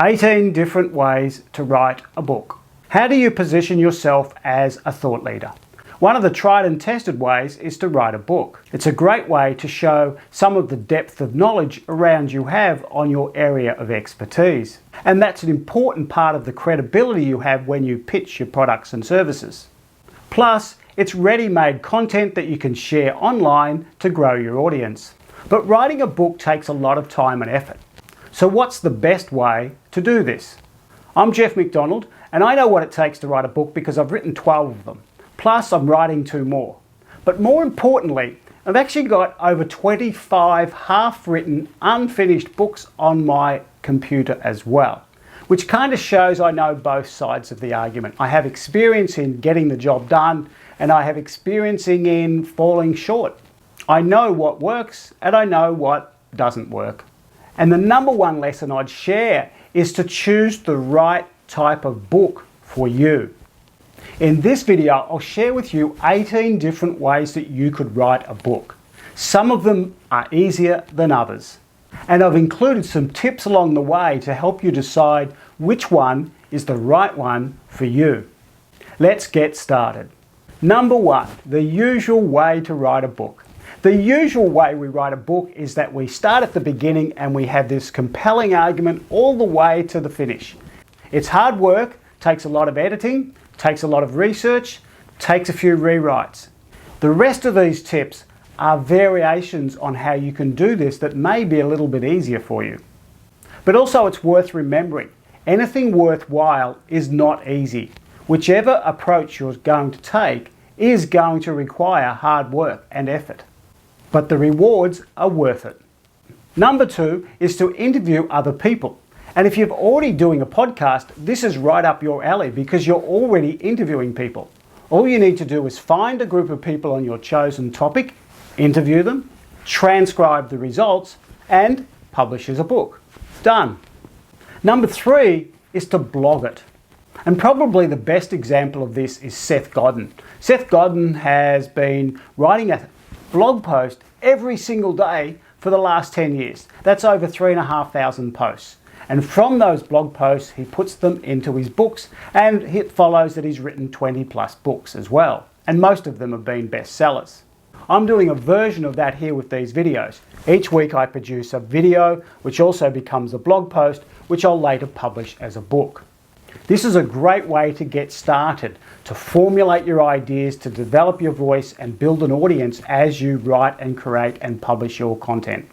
18 different ways to write a book. How do you position yourself as a thought leader? One of the tried and tested ways is to write a book. It's a great way to show some of the depth of knowledge around you have on your area of expertise. And that's an important part of the credibility you have when you pitch your products and services. Plus, it's ready-made content that you can share online to grow your audience. But writing a book takes a lot of time and effort. So what's the best way to do this? I'm Geoff McDonald, and I know what it takes to write a book because I've written 12 of them. Plus, I'm writing 2 more. But more importantly, I've actually got over 25 half-written, unfinished books on my computer as well, which kind of shows I know both sides of the argument. I have experience in getting the job done, and I have experience in falling short. I know what works, and I know what doesn't work. And the number one lesson I'd share is to choose the right type of book for you. In this video, I'll share with you 18 different ways that you could write a book. Some of them are easier than others. And I've included some tips along the way to help you decide which one is the right one for you. Let's get started. Number 1, the usual way to write a book. The usual way we write a book is that we start at the beginning and we have this compelling argument all the way to the finish. It's hard work, takes a lot of editing, takes a lot of research, takes a few rewrites. The rest of these tips are variations on how you can do this that may be a little bit easier for you. But also it's worth remembering, anything worthwhile is not easy. Whichever approach you're going to take is going to require hard work and effort. But the rewards are worth it. Number 2 is to interview other people. And if you're already doing a podcast, this is right up your alley because you're already interviewing people. All you need to do is find a group of people on your chosen topic, interview them, transcribe the results, and publish as a book. Done. Number 3 is to blog it. And probably the best example of this is Seth Godin. Seth Godin has been writing a blog post every single day for the last 10 years. That's over 3,500 posts. And from those blog posts, he puts them into his books, and it follows that he's written 20 plus books as well. And most of them have been bestsellers. I'm doing a version of that here with these videos. Each week I produce a video, which also becomes a blog post, which I'll later publish as a book. This is a great way to get started, to formulate your ideas, to develop your voice and build an audience as you write and create and publish your content.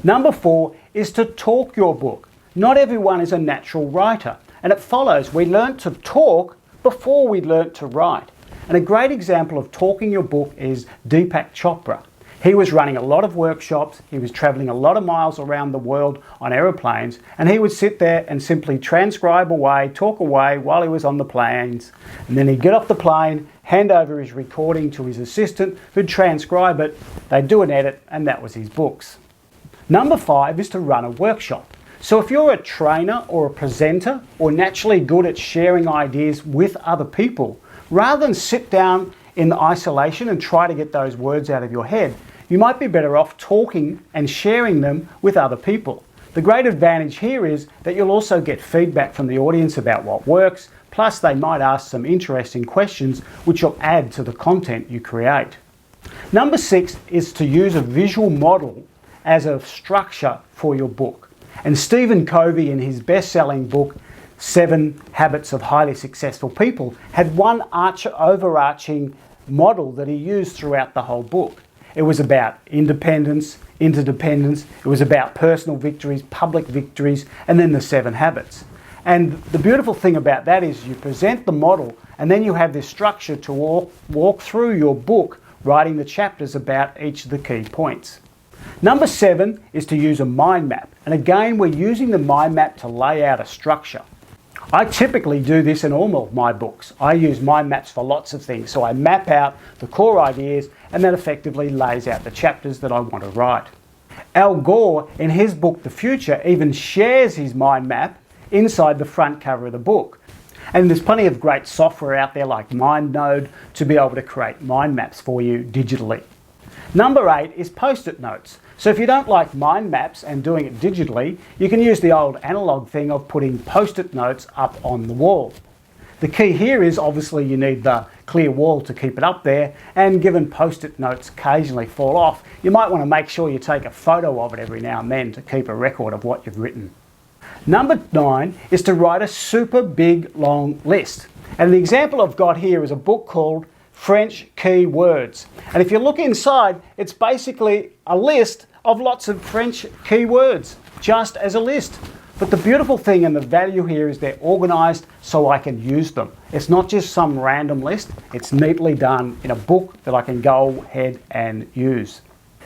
Number 4 is to talk your book. Not everyone is a natural writer, and it follows we learnt to talk before we learnt to write. And a great example of talking your book is Deepak Chopra. He was running a lot of workshops, he was traveling a lot of miles around the world on aeroplanes, and he would sit there and simply transcribe away, talk away while he was on the planes. And then he'd get off the plane, hand over his recording to his assistant who'd transcribe it, they'd do an edit, and that was his books. Number 5 is to run a workshop. So if you're a trainer or a presenter or naturally good at sharing ideas with other people, rather than sit down in isolation and try to get those words out of your head, you might be better off talking and sharing them with other people. The great advantage here is that you'll also get feedback from the audience about what works, plus they might ask some interesting questions which will add to the content you create. Number 6 is to use a visual model as a structure for your book. And Stephen Covey, in his best-selling book, 7 Habits of Highly Successful People, had one overarching model that he used throughout the whole book. It was about independence, interdependence, it was about personal victories, public victories, and then the 7 habits. And the beautiful thing about that is you present the model and then you have this structure to walk through your book, writing the chapters about each of the key points. Number 7 is to use a mind map. And again, we're using the mind map to lay out a structure. I typically do this in all of my books. I use mind maps for lots of things. So I map out the core ideas and that effectively lays out the chapters that I want to write. Al Gore, in his book The Future, even shares his mind map inside the front cover of the book. And there's plenty of great software out there like MindNode to be able to create mind maps for you digitally. Number 8 is post-it notes. So if you don't like mind maps and doing it digitally, you can use the old analog thing of putting post-it notes up on the wall. The key here is obviously you need the clear wall to keep it up there, and given post-it notes occasionally fall off, you might want to make sure you take a photo of it every now and then to keep a record of what you've written. Number 9 is to write a super big long list. And the example I've got here is a book called French Key Words. And if you look inside, it's basically a list of lots of French key words, just as a list. But the beautiful thing and the value here is they're organised so I can use them. It's not just some random list, it's neatly done in a book that I can go ahead and use.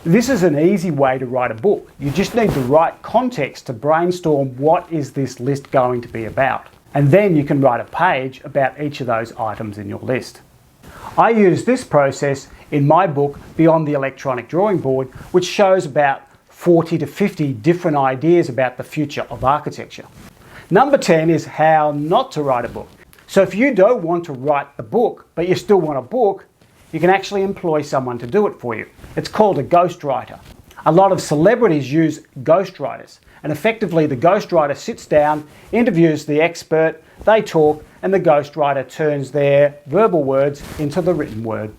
This is an easy way to write a book. You just need the right context to brainstorm what is this list going to be about. And then you can write a page about each of those items in your list. I use this process in my book, Beyond the Electronic Drawing Board, which shows about 40 to 50 different ideas about the future of architecture. Number 10 is how not to write a book. So if you don't want to write the book, but you still want a book, you can actually employ someone to do it for you. It's called a ghostwriter. A lot of celebrities use ghostwriters, and effectively the ghostwriter sits down, interviews the expert, they talk, and the ghostwriter turns their verbal words into the written word.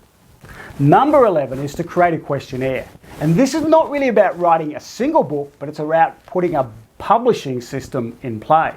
Number 11 is to create a questionnaire. And this is not really about writing a single book, but it's about putting a publishing system in play.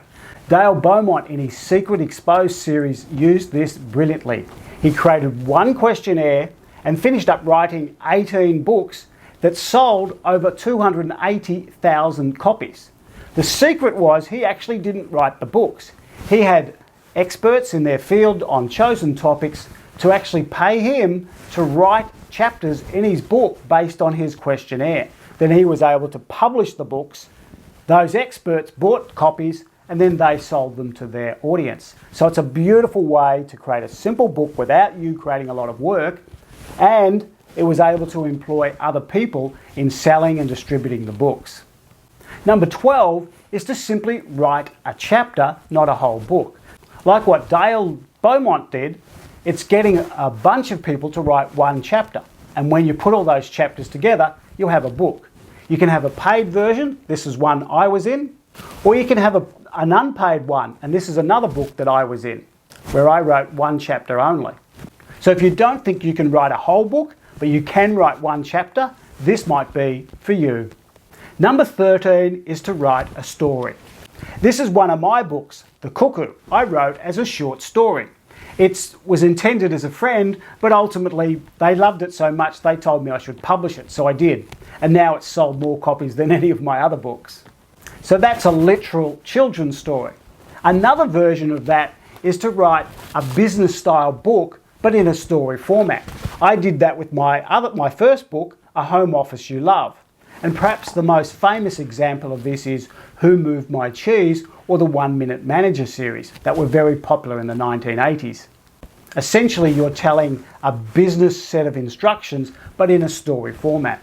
Dale Beaumont in his Secret Exposed series used this brilliantly. He created one questionnaire and finished up writing 18 books that sold over 280,000 copies. The secret was he actually didn't write the books. He had experts in their field on chosen topics to actually pay him to write chapters in his book based on his questionnaire. Then he was able to publish the books. Those experts bought copies and then they sold them to their audience. So it's a beautiful way to create a simple book without you creating a lot of work, and it was able to employ other people in selling and distributing the books. Number 12 is to simply write a chapter, not a whole book. Like what Dale Beaumont did, it's getting a bunch of people to write one chapter. And when you put all those chapters together, you'll have a book. You can have a paid version, this is one I was in, or you can have an unpaid one, and this is another book that I was in, where I wrote one chapter only. So if you don't think you can write a whole book, but you can write one chapter, this might be for you. Number 13 is to write a story. This is one of my books, The Cuckoo. I wrote as a short story. It was intended as a friend, but ultimately they loved it so much they told me I should publish it, so I did. And now it's sold more copies than any of my other books. So that's a literal children's story. Another version of that is to write a business style book, but in a story format. I did that with my first book, A Home Office You Love. And perhaps the most famous example of this is Who Moved My Cheese, or the 1 Minute Manager series that were very popular in the 1980s. Essentially, you're telling a business set of instructions, but in a story format.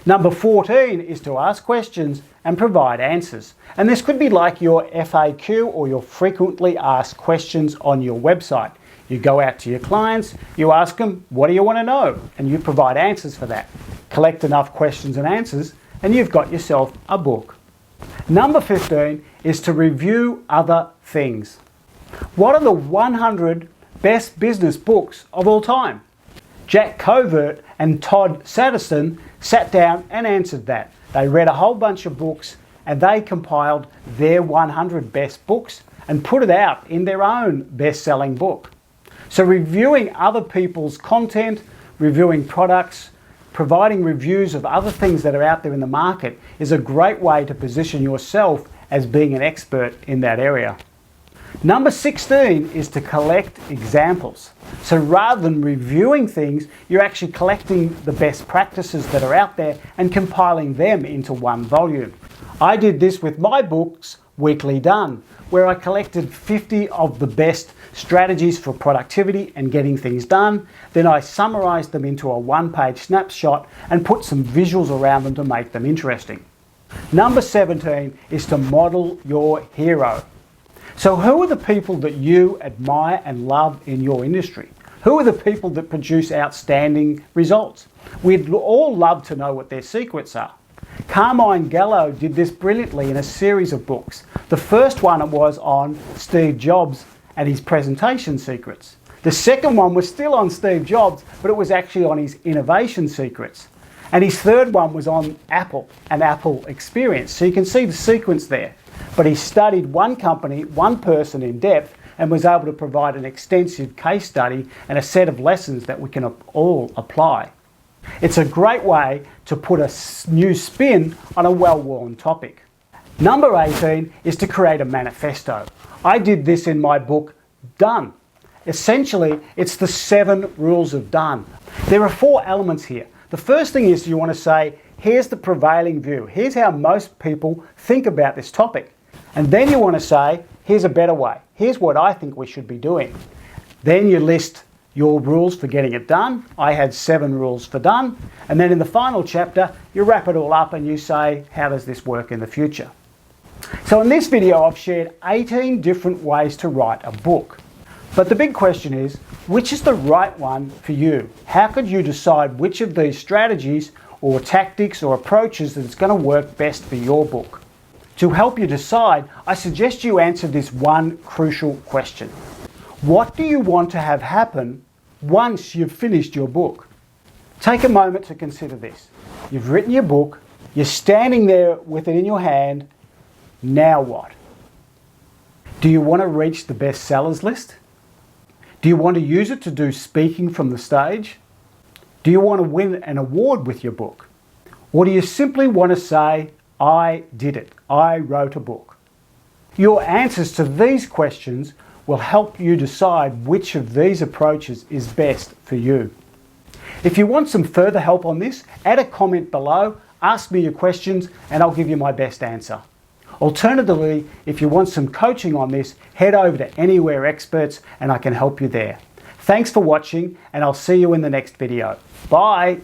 Number 14 is to ask questions and provide answers. And this could be like your FAQ or your frequently asked questions on your website. You go out to your clients, you ask them, what do you want to know? And you provide answers for that. Collect enough questions and answers, and you've got yourself a book. Number 15 is to review other things. What are the 100 best business books of all time? Jack Covert and Todd Satterson sat down and answered that. They read a whole bunch of books and they compiled their 100 best books and put it out in their own best-selling book. So reviewing other people's content, reviewing products, providing reviews of other things that are out there in the market is a great way to position yourself as being an expert in that area. Number 16 is to collect examples. So rather than reviewing things, you're actually collecting the best practices that are out there and compiling them into one volume. I did this with my books, Weekly Done, where I collected 50 of the best strategies for productivity and getting things done. Then I summarized them into a one-page snapshot and put some visuals around them to make them interesting. Number 17 is to model your hero. So who are the people that you admire and love in your industry? Who are the people that produce outstanding results? We'd all love to know what their secrets are. Carmine Gallo did this brilliantly in a series of books. The first one was on Steve Jobs and his presentation secrets. The second one was still on Steve Jobs, but it was actually on his innovation secrets. And his third one was on Apple and Apple experience. So you can see the sequence there. But he studied one company, one person in depth, and was able to provide an extensive case study and a set of lessons that we can all apply. It's a great way to put a new spin on a well-worn topic. Number 18 is to create a manifesto. I did this in my book, Done. Essentially, it's the 7 rules of done. There are 4 elements here. The first thing is you want to say, here's the prevailing view. Here's how most people think about this topic. And then you want to say, here's a better way. Here's what I think we should be doing. Then you list your rules for getting it done. I had 7 rules for done. And then in the final chapter, you wrap it all up and you say, how does this work in the future? So in this video, I've shared 18 different ways to write a book. But the big question is, which is the right one for you? How could you decide which of these strategies or tactics or approaches that's going to work best for your book? To help you decide, I suggest you answer this one crucial question. What do you want to have happen once you've finished your book? Take a moment to consider this. You've written your book, you're standing there with it in your hand. Now what? Do you want to reach the bestsellers list? Do you want to use it to do speaking from the stage? Do you want to win an award with your book? Or do you simply want to say, I did it, I wrote a book? Your answers to these questions will help you decide which of these approaches is best for you. If you want some further help on this, add a comment below, ask me your questions, and I'll give you my best answer. Alternatively, if you want some coaching on this, head over to Anywhere Experts and I can help you there. Thanks for watching, and I'll see you in the next video. Bye!